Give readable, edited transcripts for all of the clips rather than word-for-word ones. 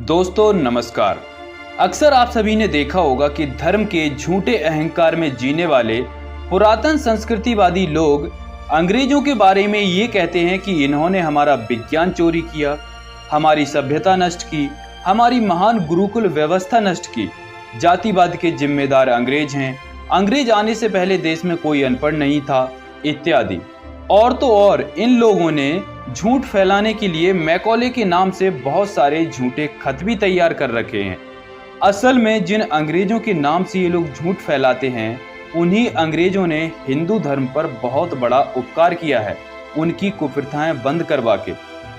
दोस्तों नमस्कार। अक्सर आप सभी ने देखा होगा कि धर्म के झूठे अहंकार में जीने वाले पुरातन संस्कृतिवादी लोग अंग्रेजों के बारे में ये कहते हैं कि इन्होंने हमारा विज्ञान चोरी किया, हमारी सभ्यता नष्ट की, हमारी महान गुरुकुल व्यवस्था नष्ट की। जातिवाद के जिम्मेदार अंग्रेज हैं, अंग्रेज आने से पहले देश में कोई अनपढ़ नहीं था, इत्यादि। और तो और इन लोगों ने झूठ फैलाने के लिए मैकॉले के नाम से बहुत सारे झूठे खत भी तैयार कर रखे हैं। असल में जिन अंग्रेजों के नाम से ये लोग झूठ फैलाते हैं, उन्हीं अंग्रेजों ने हिंदू धर्म पर बहुत बड़ा उपकार किया है, उनकी कुप्रथाएं बंद करवा के।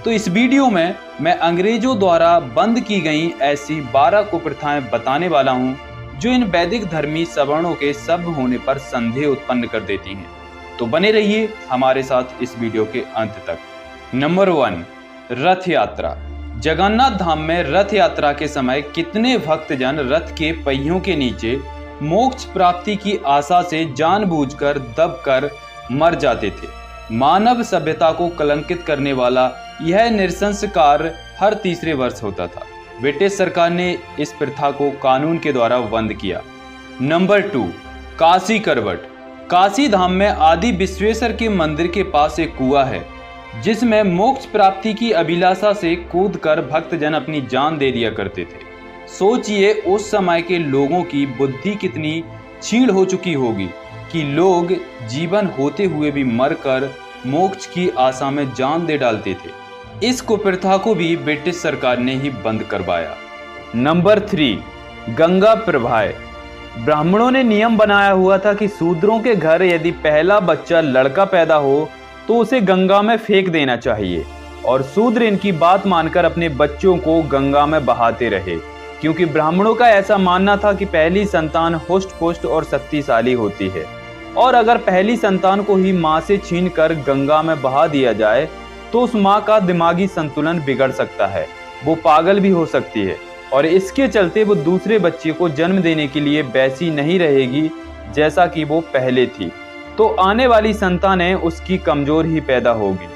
तो इस वीडियो में मैं अंग्रेजों द्वारा बंद की गई ऐसी 12 कुप्रथाएं बताने वाला हूं, जो इन वैदिक धर्मी सवर्णों के सभ्य होने पर संदेह उत्पन्न कर देती हैं। तो बने रहिए हमारे साथ इस वीडियो के अंत तक। नंबर 1, रथ यात्रा। जगन्नाथ धाम में रथ यात्रा के समय कितने भक्तजन रथ के पहियों के नीचे मोक्ष प्राप्ति की आशा से जानबूझकर दबकर मर जाते थे। मानव सभ्यता को कलंकित करने वाला यह नृशंस कार्य हर तीसरे वर्ष होता था। ब्रिटिश सरकार ने इस प्रथा को कानून के द्वारा बंद किया। नंबर 2, काशी करवट। काशी धाम में आदि विश्वेश्वर के मंदिर के पास एक कुआं है, जिसमें मोक्ष प्राप्ति की अभिलाषा से कूदकर भक्तजन अपनी जान दे दिया करते थे। सोचिए उस समय के लोगों की बुद्धि कितनी क्षीण हो चुकी होगी कि लोग जीवन होते हुए भी मरकर मोक्ष की आशा में जान दे डालते थे। इस कुप्रथा को भी ब्रिटिश सरकार ने ही बंद करवाया। नंबर 3, गंगा प्रवाह। ब्राह्मणों ने नियम बनाया हुआ था कि शूद्रों के घर यदि पहला बच्चा लड़का पैदा हो तो उसे गंगा में फेंक देना चाहिए, और शूद्र इनकी बात मानकर अपने बच्चों को गंगा में बहाते रहे, क्योंकि ब्राह्मणों का ऐसा मानना था कि पहली संतान हुष्ट पुष्ट और शक्तिशाली होती है, और अगर पहली संतान को ही माँ से छीनकर गंगा में बहा दिया जाए तो उस माँ का दिमागी संतुलन बिगड़ सकता है, वो पागल भी हो सकती है, और इसके चलते वो दूसरे बच्चे को जन्म देने के लिए वैसी नहीं रहेगी जैसा कि वो पहले थी। तो आने वाली संतानें उसकी कमजोर ही पैदा होगी,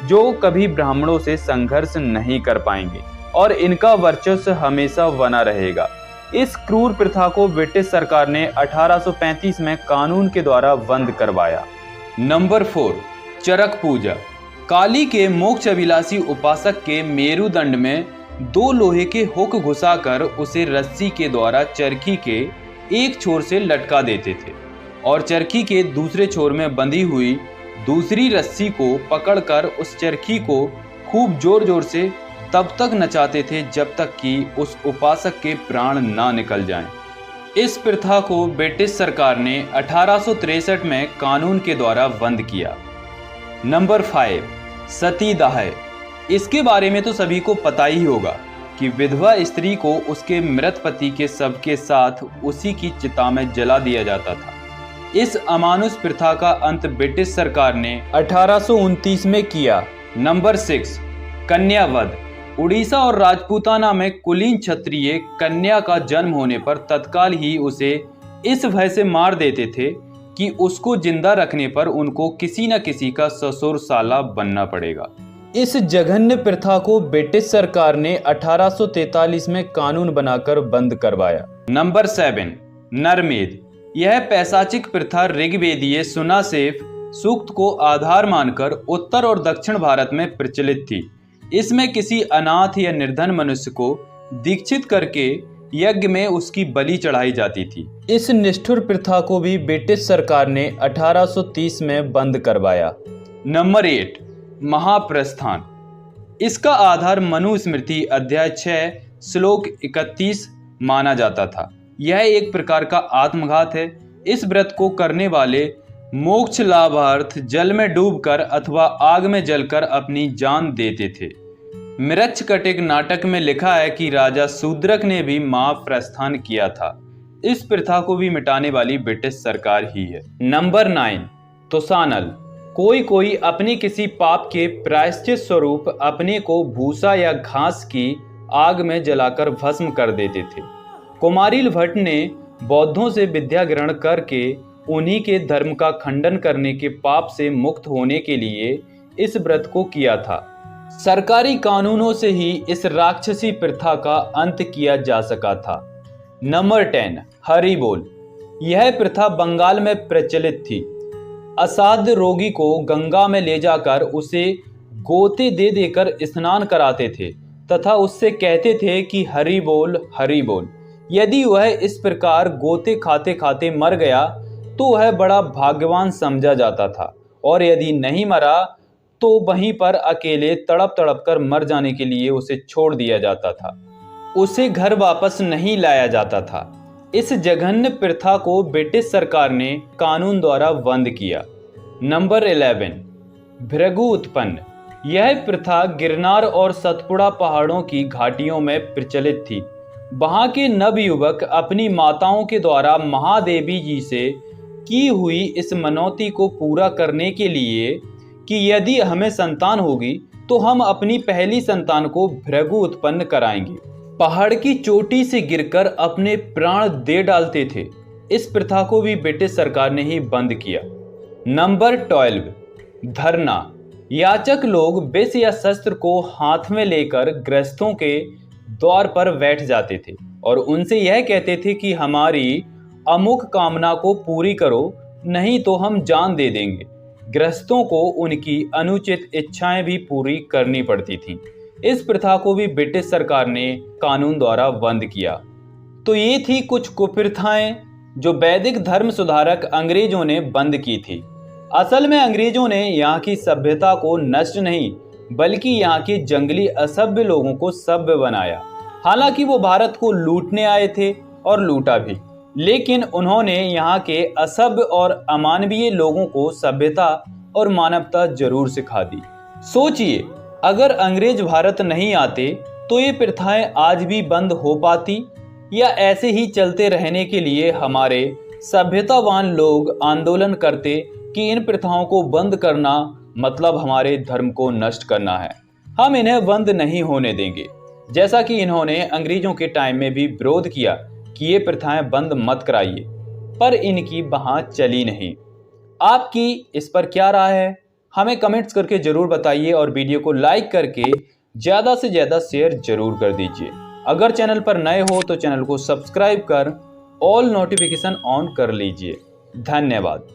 जो कभी ब्राह्मणों से संघर्ष नहीं कर पाएंगे, और इनका वर्चस्व हमेशा बना रहेगा। इस क्रूर प्रथा को ब्रिटिश सरकार ने 1835 में कानून के द्वारा बंद करवाया। नंबर 4, चरक पूजा। काली के मोक्ष अभिलाषी उपासक के मेरुदंड में 2 लोहे के हुक घुसाकर उसे रस्सी के द्वारा चरखी के एक छोर से लटका देते थे, और चरखी के दूसरे छोर में बंधी हुई दूसरी रस्सी को पकड़कर उस चरखी को खूब जोर जोर से तब तक नचाते थे जब तक कि उस उपासक के प्राण ना निकल जाएं। इस प्रथा को ब्रिटिश सरकार ने 1863 में कानून के द्वारा बंद किया। नंबर 5, सतीदाह। इसके बारे में तो सभी को पता ही होगा कि विधवा स्त्री को उसके मृत पति के शव के साथ उसी की चिता में जला दिया जाता था। इस अमानुष प्रथा का अंत ब्रिटिश सरकार ने 1829 में किया। नंबर 6, कन्यावध। उड़ीसा और राजपूताना में कुलीन क्षत्रिय कन्या का जन्म होने पर तत्काल ही उसे इस भय से मार देते थे कि उसको जिंदा रखने पर उनको किसी न किसी का ससुर साला बनना पड़ेगा। इस जघन्य प्रथा को ब्रिटिश सरकार ने 1843 में कानून बनाकर बंद करवाया। नंबर 7, नरमेध। यह पैशाचिक प्रथा ऋग्वेदीय सुनासेफ सूक्त को आधार मानकर उत्तर और दक्षिण भारत में प्रचलित थी। इसमें किसी अनाथ या निर्धन मनुष्य को दीक्षित करके यज्ञ में उसकी बलि चढ़ाई जाती थी। इस निष्ठुर प्रथा को भी ब्रिटिश सरकार ने 1830 में बंद करवाया। नंबर 8, महाप्रस्थान। इसका आधार मनुस्मृति अध्याय 6 श्लोक 31 माना जाता था। यह एक प्रकार का आत्मघात है। इस व्रत को करने वाले मोक्ष लाभार्थ जल में डूबकर अथवा आग में जलकर अपनी जान देते थे। मृच्छकटिक नाटक में लिखा है कि राजा शूद्रक ने भी महाप्रस्थान किया था। इस प्रथा को भी मिटाने वाली ब्रिटिश सरकार ही है। नंबर 9, तुसानल। कोई अपने किसी पाप के प्रायश्चित स्वरूप अपने को भूसा या घास की आग में जलाकर भस्म कर देते थे। कुमारिल भट्ट ने बौद्धों से विद्या ग्रहण करके उन्हीं के धर्म का खंडन करने के पाप से मुक्त होने के लिए इस व्रत को किया था। सरकारी कानूनों से ही इस राक्षसी प्रथा का अंत किया जा सका था। नंबर 10, हरि बोल। यह प्रथा बंगाल में प्रचलित थी। असाध्य रोगी को गंगा में ले जाकर उसे गोते दे देकर स्नान कराते थे तथा उससे कहते थे कि हरि बोल हरि बोल। यदि वह इस प्रकार गोते खाते खाते मर गया तो वह बड़ा भाग्यवान समझा जाता था, और यदि नहीं मरा तो वहीं पर अकेले तड़प तड़प कर मर जाने के लिए उसे छोड़ दिया जाता था। उसे घर वापस नहीं लाया जाता था। इस जघन्य प्रथा को ब्रिटिश सरकार ने कानून द्वारा बंद किया। नंबर 11, भृगु उत्पन्न। यह प्रथा गिरनार और सतपुड़ा पहाड़ों की घाटियों में प्रचलित थी। वहां के नवयुवक अपनी माताओं के द्वारा महादेवी जी से की हुई इस मनौती को पूरा करने के लिए कि यदि हमें संतान होगी तो हम अपनी पहली संतान को भृगु उत्पन्न कराएंगे, पहाड़ की चोटी से गिरकर अपने प्राण दे डालते थे। इस प्रथा को भी ब्रिटिश सरकार ने ही बंद किया। नंबर 12, धरना। याचक लोग विष या शस्त्र को हाथ में लेकर गृहस्थों के द्वार पर बैठ जाते थे और उनसे यह कहते थे कि हमारी अमुक कामना को पूरी करो, नहीं तो हम जान दे देंगे। गृहस्थों को उनकी अनुचित इच्छाएं भी पूरी करनी पड़ती थीं। इस प्रथा को भी ब्रिटिश सरकार ने कानून द्वारा बंद किया। तो ये थी कुछ कुप्रथाएं जो वैदिक धर्म सुधारक अंग्रेजों ने बंद की थी। असल में अंग्रेजों ने यहाँ की सभ्यता को नष्ट नहीं बल्कि यहाँ के जंगली असभ्य लोगों को सभ्य बनाया। हालांकि वो भारत को लूटने आए थे और लूटा भी, लेकिन उन्होंने यहाँ के असभ्य और अमानवीय लोगों को सभ्यता और मानवता जरूर सिखा दी। सोचिए, अगर अंग्रेज भारत नहीं आते तो ये प्रथाएं आज भी बंद हो पाती, या ऐसे ही चलते रहने के लिए हमारे सभ्यतावान लोग आंदोलन करते कि इन प्रथाओं को बंद करना मतलब हमारे धर्म को नष्ट करना है। हम इन्हें बंद नहीं होने देंगे, जैसा कि इन्होंने अंग्रेजों के टाइम में भी विरोध किया कि ये प्रथाएं बंद मत कराइए, पर इनकी वहां चली नहीं। आपकी इस पर क्या राय है, हमें कमेंट्स करके जरूर बताइए और वीडियो को लाइक करके ज़्यादा से ज़्यादा शेयर जरूर कर दीजिए। अगर चैनल पर नए हो तो चैनल को सब्सक्राइब कर ऑल नोटिफिकेशन ऑन कर लीजिए। धन्यवाद।